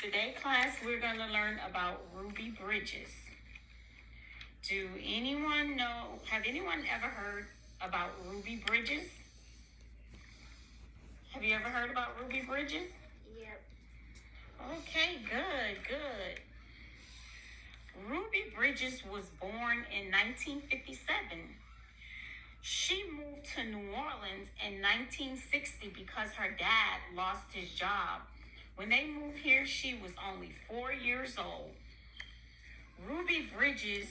Today, class, we're going to learn about Ruby Bridges. Have anyone ever heard about Ruby Bridges? Have you ever heard about Ruby Bridges? Yep. Okay, good. Ruby Bridges was born in 1957. She moved to New Orleans in 1960 because her dad lost his job. When they moved here, she was only 4 years old. Ruby Bridges,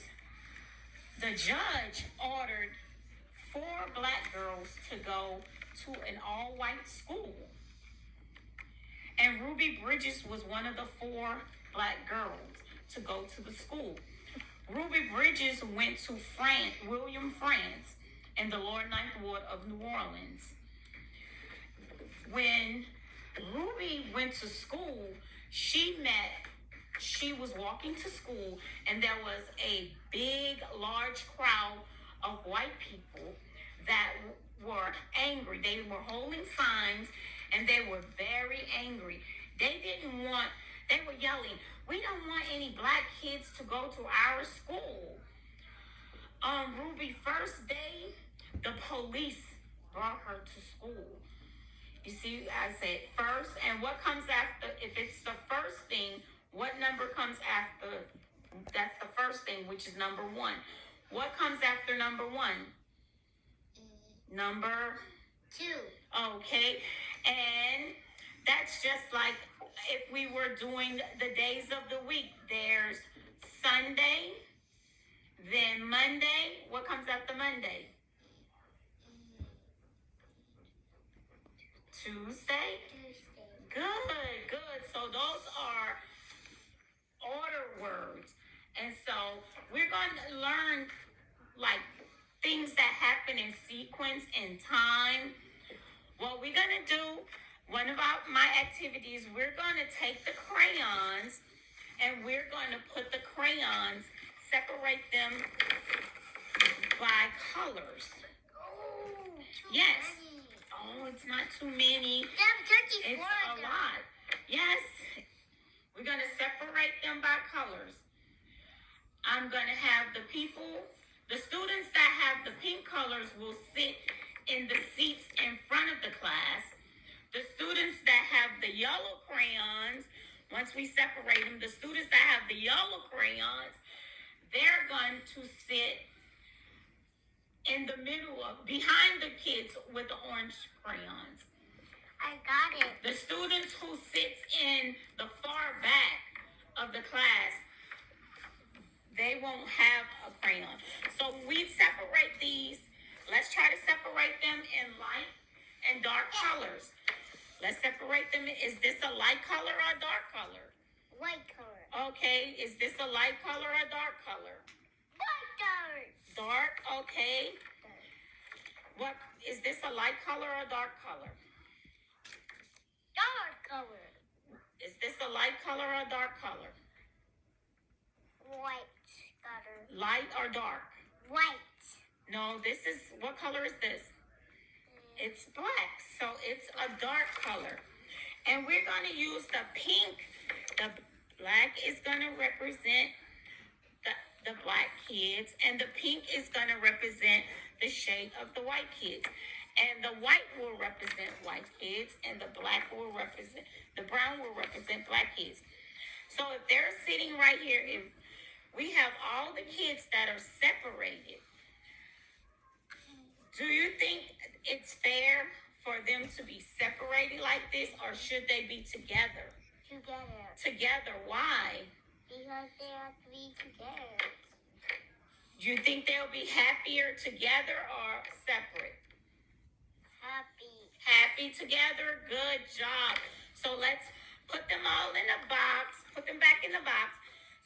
the judge ordered 4 black girls to go to an all-white school. And Ruby Bridges was one of the 4 black girls to go to the school. Ruby Bridges went to William France, in the Lower Ninth Ward of New Orleans. When Ruby went to school, she was walking to school, and there was a large crowd of white people that were angry. They were holding signs, and they were very angry. They were yelling, "We don't want any black kids to go to our school." On Ruby's first day, the police brought her to school. You see, I said first, and what comes after? If it's the first thing, what number comes after? That's the first thing, which is number 1. What comes after number 1? Number 2. Okay, and that's just like if we were doing the days of the week. There's Sunday, then Monday. What comes after Monday? Tuesday? Good. So those are order words. And so we're going to learn like things that happen in sequence and time. What we're going to do, one of my activities, we're going to take the crayons and we're going to put the crayons, separate them by colors. Yes. Many. Oh, it's not too many. It's a lot. Yes. We're going to separate them by colors. I'm going to have the students that have the pink colors will sit in the seats in front of the class. The students that have the yellow crayons, once we separate them, the students that have the yellow crayons, they're going to sit in the middle behind the kids with the orange crayons. I got it. The students who sits in the far back of the class, they won't have a crayon. So we separate these. Let's try to separate them in light and dark colors. Let's separate them. Is this a light color or a dark color? White color. Okay. Is this a light color or a dark color? Dark. Dark, okay. What is this, a light color or a dark color? Dark color. Is this a light color or a dark color? White color. Light or dark? White. No, what color is this? It's black, so it's a dark color. And we're going to use the pink. The black is going to represent the black kids, and the pink is going to represent the shade of the white kids. And the white will represent white kids, and the brown will represent black kids. So if they're sitting right here, if we have all the kids that are separated, do you think it's fair for them to be separated like this, or should they be together? Together, why? Because they have to be together. Do you think they'll be happier together or separate? Happy together? Good job. So let's put them all in a box. Put them back in the box.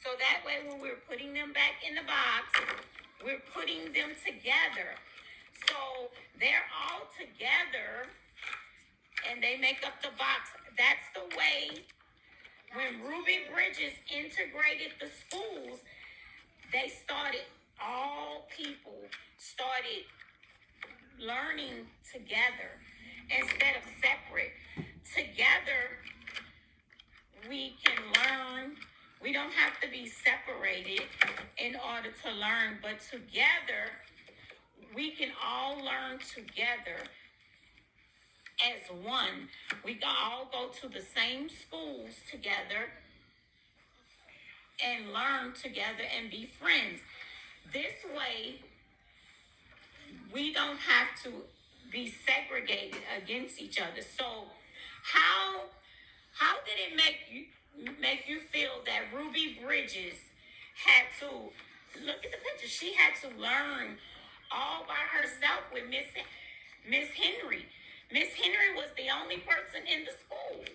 So that way when we're putting them back in the box, we're putting them together. So they're all together and they make up the box. That's the way when Ruby Bridges integrated the schools, all people started learning together instead of separate. Together, we can learn. don't have to be separated in order to learn, but together we can all learn together as one. We can all go to the same schools together and learn together and be friends. This way, we don't have to be segregated against each other. So, how did it make you feel that Ruby Bridges had to look at the picture? She had to learn all by herself with Miss Henry. Miss Henry was the only person in the school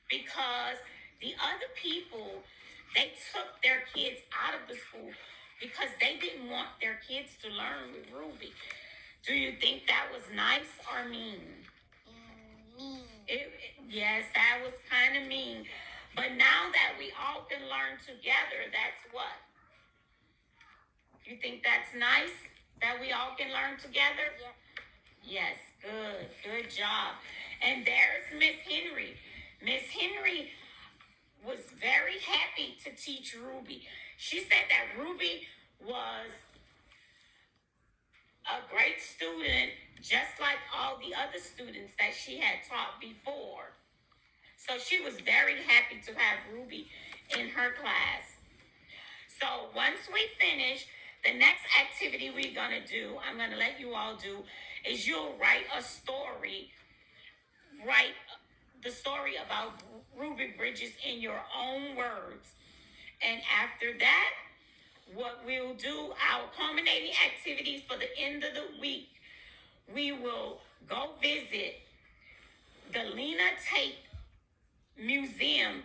because the other people, they took their kids out of the school because they didn't want their kids to learn with Ruby. Do you think that was nice or mean? Mean. Yes, that was kind of mean. But now that we all can learn together, that's what? You think that's nice that we all can learn together? Yep. Yes, good job. And there's Miss Henry. Miss Henry was very happy to teach Ruby. She said that Ruby was a great student, just like all the other students that she had taught before. So she was very happy to have Ruby in her class. So once we finish, the next activity we're going to do, I'm going to let you all do, is you'll write a story. Write the story about Ruby Bridges in your own words. And after that, what we'll do, our culminating activities for the end of the week, we will go visit the Lena Tate Museum.